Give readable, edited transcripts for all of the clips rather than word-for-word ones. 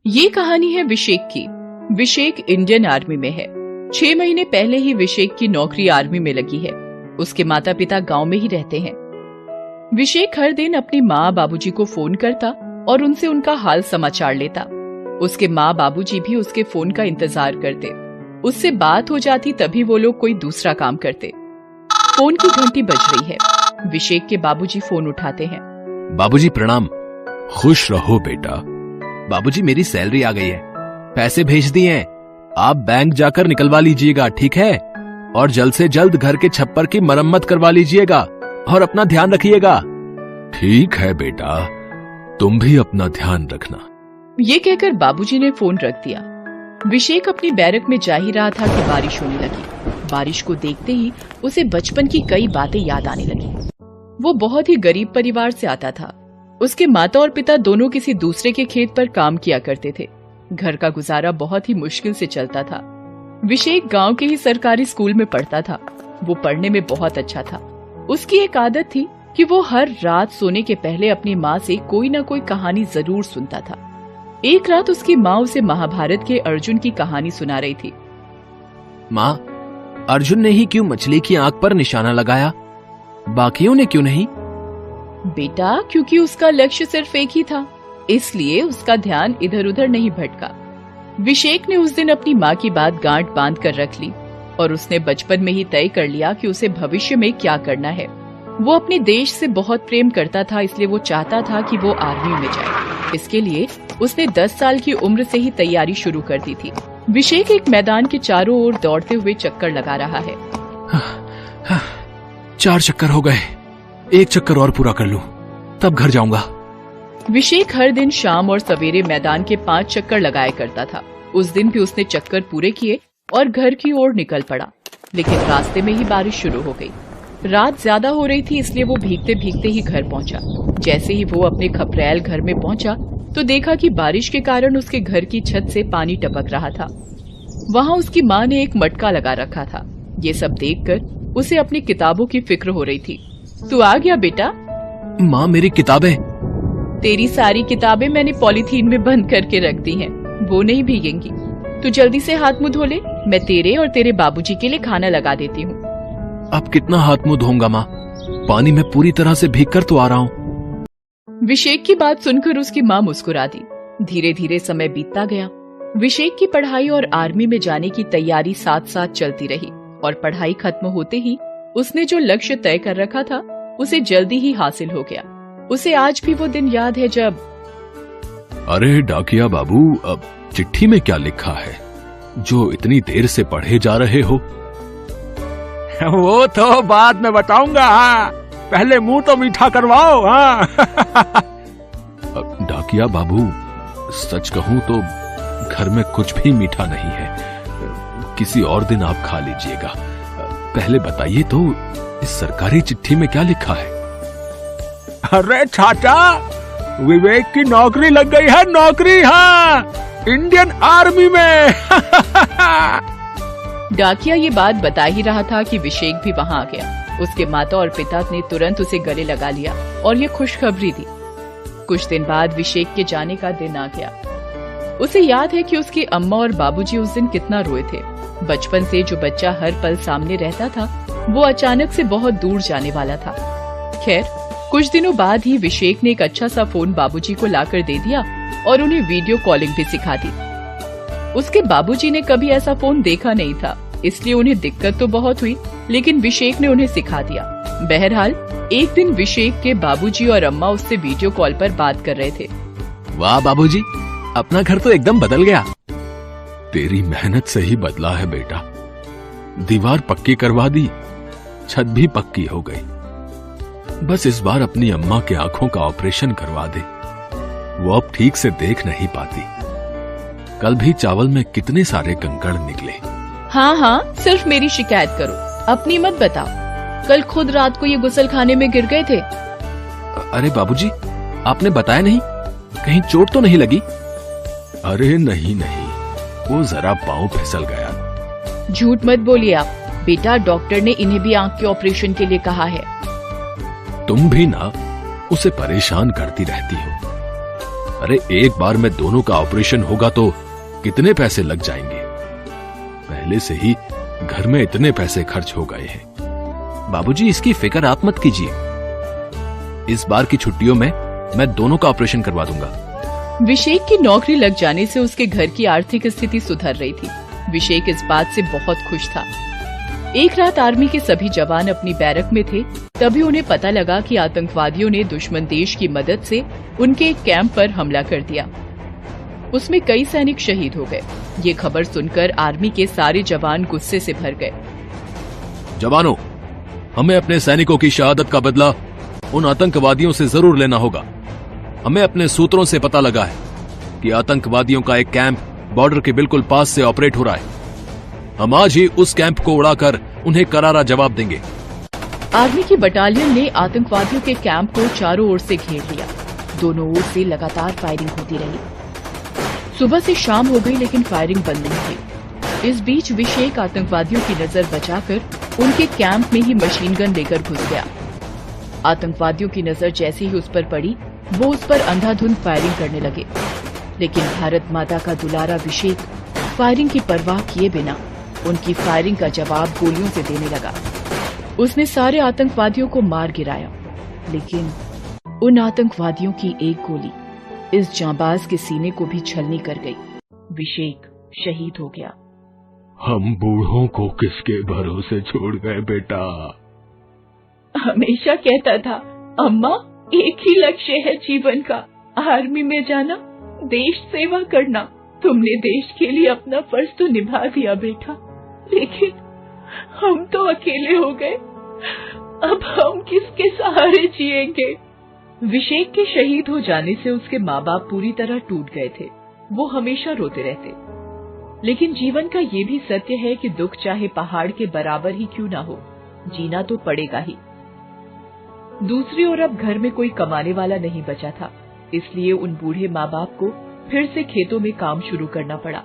ये कहानी है विशेक की। विशेक इंडियन आर्मी में है। 6 महीने पहले ही विशेक की नौकरी आर्मी में लगी है। उसके माता पिता गांव में ही रहते हैं। विशेक हर दिन अपनी माँ बाबूजी को फोन करता और उनसे उनका हाल समाचार लेता। उसके माँ बाबूजी भी उसके फोन का इंतजार करते। उससे बात हो जाती तभी वो लोग कोई दूसरा काम करते। फोन की घंटी बज रही है। विशेक के बाबूजी फोन उठाते हैं। बाबूजी प्रणाम। खुश रहो बेटा। बाबूजी मेरी सैलरी आ गई है, पैसे भेज दिए हैं, आप बैंक जाकर निकलवा लीजिएगा, ठीक है? और जल्द से जल्द घर के छप्पर की मरम्मत करवा लीजिएगा और अपना ध्यान रखिएगा। ठीक है बेटा, तुम भी अपना ध्यान रखना। ये कहकर बाबूजी ने फोन रख दिया। विशेक अपनी बैरक में जा ही रहा था कि बारिश होने लगी। बारिश को देखते ही उसे बचपन की कई बातें याद आने लगी। वो बहुत ही गरीब परिवार से आता था। उसके माता और पिता दोनों किसी दूसरे के खेत पर काम किया करते थे। घर का गुजारा बहुत ही मुश्किल से चलता था। विशेक गांव के ही सरकारी स्कूल में पढ़ता था। वो पढ़ने में बहुत अच्छा था। उसकी एक आदत थी कि वो हर रात सोने के पहले अपनी माँ से कोई न कोई कहानी जरूर सुनता था। एक रात उसकी माँ उसे महाभारत के अर्जुन की कहानी सुना रही थी। माँ, अर्जुन ने ही क्यों मछली की आंख पर निशाना लगाया, बाकियों ने क्यों नहीं? बेटा, क्योंकि उसका लक्ष्य सिर्फ एक ही था, इसलिए उसका ध्यान इधर उधर नहीं भटका। विशेक ने उस दिन अपनी माँ की बात गांठ बांध कर रख ली और उसने बचपन में ही तय कर लिया कि उसे भविष्य में क्या करना है। वो अपने देश से बहुत प्रेम करता था, इसलिए वो चाहता था कि वो आर्मी में जाए। इसके लिए उसने 10 साल की उम्र से ही तैयारी शुरू कर दी थी। विशेक एक मैदान के चारों ओर दौड़ते हुए चक्कर लगा रहा है। 4 चक्कर हो गए, 1 चक्कर और पूरा कर लूं, तब घर जाऊंगा। विशेक हर दिन शाम और सवेरे मैदान के 5 चक्कर लगाया करता था। उस दिन भी उसने चक्कर पूरे किए और घर की ओर निकल पड़ा। लेकिन रास्ते में ही बारिश शुरू हो गई। रात ज्यादा हो रही थी, इसलिए वो भीगते भीगते ही घर पहुंचा। जैसे ही वो अपने खपरैल घर में पहुंचा तो देखा कि बारिश के कारण उसके घर की छत से पानी टपक रहा था। वहाँ उसकी माँ ने एक मटका लगा रखा था। ये सब देखकर उसे अपनी किताबों की फिक्र हो रही थी। तू आ गया बेटा? माँ, मेरी किताबें? तेरी सारी किताबें मैंने पॉलीथीन में बंद करके रख दी हैं, वो नहीं भीगेंगी। तू जल्दी से हाथ मुंह धो ले, मैं तेरे और तेरे बाबूजी के लिए खाना लगा देती हूँ। अब कितना हाथ मुंह धोऊंगा माँ, पानी में पूरी तरह से भीग कर तो आ रहा हूँ। विशेक की बात सुनकर उसकी माँ मुस्कुरा दी। धीरे धीरे समय बीतता गया। विशेक की पढ़ाई और आर्मी में जाने की तैयारी साथ साथ चलती रही और पढ़ाई खत्म होते ही उसने जो लक्ष्य तय कर रखा था उसे जल्दी ही हासिल हो गया। उसे आज भी वो दिन याद है जब... अरे डाकिया बाबू, अब चिट्ठी में क्या लिखा है जो इतनी देर से पढ़े जा रहे हो? वो तो बाद में बताऊंगा, हाँ। पहले मुंह तो मीठा करवाओ। हाँ। डाकिया बाबू, सच कहूं तो घर में कुछ भी मीठा नहीं है। किसी और दिन आप खा लीजिएगा। पहले बताइए तो, इस सरकारी चिट्ठी में क्या लिखा है? अरे चाचा, विवेक की नौकरी लग गई है, नौकरी, हाँ, इंडियन आर्मी में। डाकिया ये बात बता ही रहा था कि विशेक भी वहाँ आ गया। उसके माता और पिता ने तुरंत उसे गले लगा लिया और ये खुशखबरी दी। कुछ दिन बाद विशेक के जाने का दिन आ गया। उसे याद है कि उसकी अम्मा और बाबूजी उस दिन कितना रोए थे। बचपन से जो बच्चा हर पल सामने रहता था, वो अचानक से बहुत दूर जाने वाला था। खैर, कुछ दिनों बाद ही विशेक ने एक अच्छा सा फोन बाबूजी को लाकर दे दिया और उन्हें वीडियो कॉलिंग भी सिखा दी। उसके बाबूजी ने कभी ऐसा फोन देखा नहीं था, इसलिए उन्हें दिक्कत तो बहुत हुई, लेकिन विशेक ने उन्हें सिखा दिया। बहरहाल एक दिन विशेक के बाबूजी और अम्मा उससे वीडियो कॉल पर बात कर रहे थे। वाह बाबूजी, अपना घर तो एकदम बदल गया। तेरी मेहनत से ही बदला है बेटा। दीवार पक्की करवा दी, छत भी पक्की हो गई। बस इस बार अपनी अम्मा के आंखों का ऑपरेशन करवा दे, वो अब ठीक से देख नहीं पाती। कल भी चावल में कितने सारे कंकड़ निकले। हाँ, सिर्फ मेरी शिकायत करो, अपनी मत बताओ। कल खुद रात को ये गुसलखाने में गिर गए थे। अरे बाबूजी, आपने बताया नहीं? कहीं चोट तो नहीं लगी? अरे नहीं, वो जरा पांव फिसल गया। झूठ मत बोलिए आप बेटा, डॉक्टर ने इन्हें भी आंख के ऑपरेशन के लिए कहा है। तुम भी ना उसे परेशान करती रहती हो। अरे एक बार में दोनों का ऑपरेशन होगा तो कितने पैसे लग जाएंगे। पहले से ही घर में इतने पैसे खर्च हो गए हैं। बाबूजी, इसकी फिक्र आप मत कीजिए। इस बार की छुट्टियों में मैं दोनों का ऑपरेशन करवा दूंगा। विशेक की नौकरी लग जाने से उसके घर की आर्थिक स्थिति सुधर रही थी। विशेक इस बात से बहुत खुश था। एक रात आर्मी के सभी जवान अपनी बैरक में थे, तभी उन्हें पता लगा कि आतंकवादियों ने दुश्मन देश की मदद से उनके एक कैंप पर हमला कर दिया। उसमें कई सैनिक शहीद हो गए। ये खबर सुनकर आर्मी के सारे जवान गुस्से से भर गए। जवानों, हमें अपने सैनिकों की शहादत का बदला उन आतंकवादियों से जरूर लेना होगा। हमें अपने सूत्रों से पता लगा है कि आतंकवादियों का एक कैंप बॉर्डर के बिल्कुल पास से ऑपरेट हो रहा है। हम आज ही उस कैंप को उड़ाकर उन्हें करारा जवाब देंगे। आर्मी की बटालियन ने आतंकवादियों के कैंप को चारों ओर से घेर लिया। दोनों ओर से लगातार फायरिंग होती रही। सुबह से शाम हो गई लेकिन फायरिंग बंद नहीं हुई। इस बीच विशेक आतंकवादियों की नजर बचाकर उनके कैंप में ही मशीन गन लेकर घुस गया। आतंकवादियों की नजर जैसे ही उस पर पड़ी, वो उस पर अंधाधुंध फायरिंग करने लगे। लेकिन भारत माता का दुलारा विशेक फायरिंग की परवाह किए बिना उनकी फायरिंग का जवाब गोलियों से देने लगा। उसने सारे आतंकवादियों को मार गिराया, लेकिन उन आतंकवादियों की एक गोली इस जांबाज के सीने को भी छलनी कर गई। विशेक शहीद हो गया। हम बूढ़ों को किसके भरोसे छोड़ गए बेटा। हमेशा कहता था, अम्मा एक ही लक्ष्य है जीवन का, आर्मी में जाना, देश सेवा करना। तुमने देश के लिए अपना फर्ज तो निभा दिया बेटा, लेकिन हम तो अकेले हो गए। अब हम किसके सहारे जिएंगे। विशेक के शहीद हो जाने से उसके माँ बाप पूरी तरह टूट गए थे। वो हमेशा रोते रहते। लेकिन जीवन का ये भी सत्य है कि दुख चाहे पहाड़ के बराबर ही क्यों ना हो, जीना तो पड़ेगा ही। दूसरी ओर अब घर में कोई कमाने वाला नहीं बचा था, इसलिए उन बूढ़े माँ बाप को फिर से खेतों में काम शुरू करना पड़ा।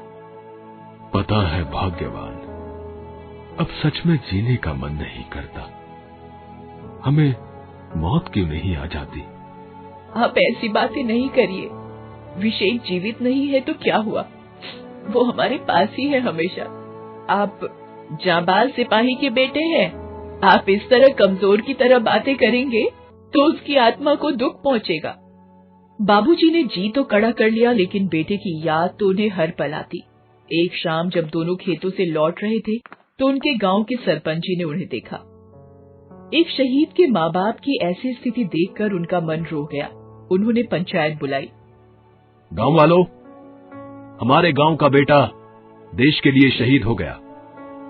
पता है भाग्यवान, अब सच में जीने का मन नहीं करता। हमें मौत क्यों नहीं आ जाती। आप ऐसी बातें नहीं करिए। विशेक जीवित नहीं है तो क्या हुआ, वो हमारे पास ही है हमेशा। आप जांबाज सिपाही के बेटे हैं। आप इस तरह कमजोर की तरह बातें करेंगे तो उसकी आत्मा को दुख पहुंचेगा। बाबूजी ने जी तो कड़ा कर लिया, लेकिन बेटे की याद तो उन्हें हर पल आती। एक शाम जब दोनों खेतों से लौट रहे थे तो उनके गांव के सरपंच जी ने उन्हें देखा। एक शहीद के माँ बाप की ऐसी स्थिति देखकर उनका मन रो गया। उन्होंने पंचायत बुलाई। गांव वालों, हमारे गांव का बेटा देश के लिए शहीद हो गया।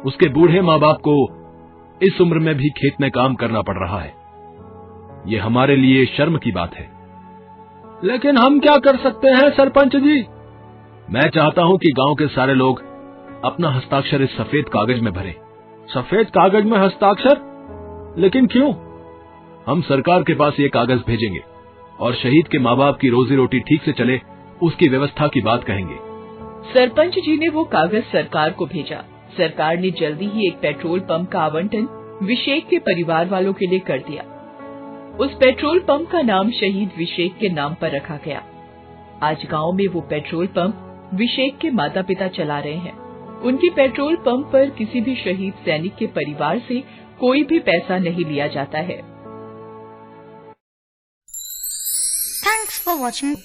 उसके बूढ़े माँ बाप को इस उम्र में भी खेत में काम करना पड़ रहा है। ये हमारे लिए शर्म की बात है। लेकिन हम क्या कर सकते हैं सरपंच जी। मैं चाहता हूं कि गांव के सारे लोग अपना हस्ताक्षर इस सफेद कागज में भरें। सफेद कागज में हस्ताक्षर? लेकिन क्यों? हम सरकार के पास ये कागज भेजेंगे और शहीद के माँ बाप की रोजी रोटी ठीक से चले उसकी व्यवस्था की बात कहेंगे। सरपंच जी ने वो कागज सरकार को भेजा। सरकार ने जल्दी ही एक पेट्रोल पंप का आवंटन विशेक के परिवार वालों के लिए कर दिया। उस पेट्रोल पंप का नाम शहीद विशेक के नाम पर रखा गया। आज गांव में वो पेट्रोल पंप विशेक के माता पिता चला रहे हैं। उनके पेट्रोल पंप पर किसी भी शहीद सैनिक के परिवार से कोई भी पैसा नहीं लिया जाता है। Thanks for watching.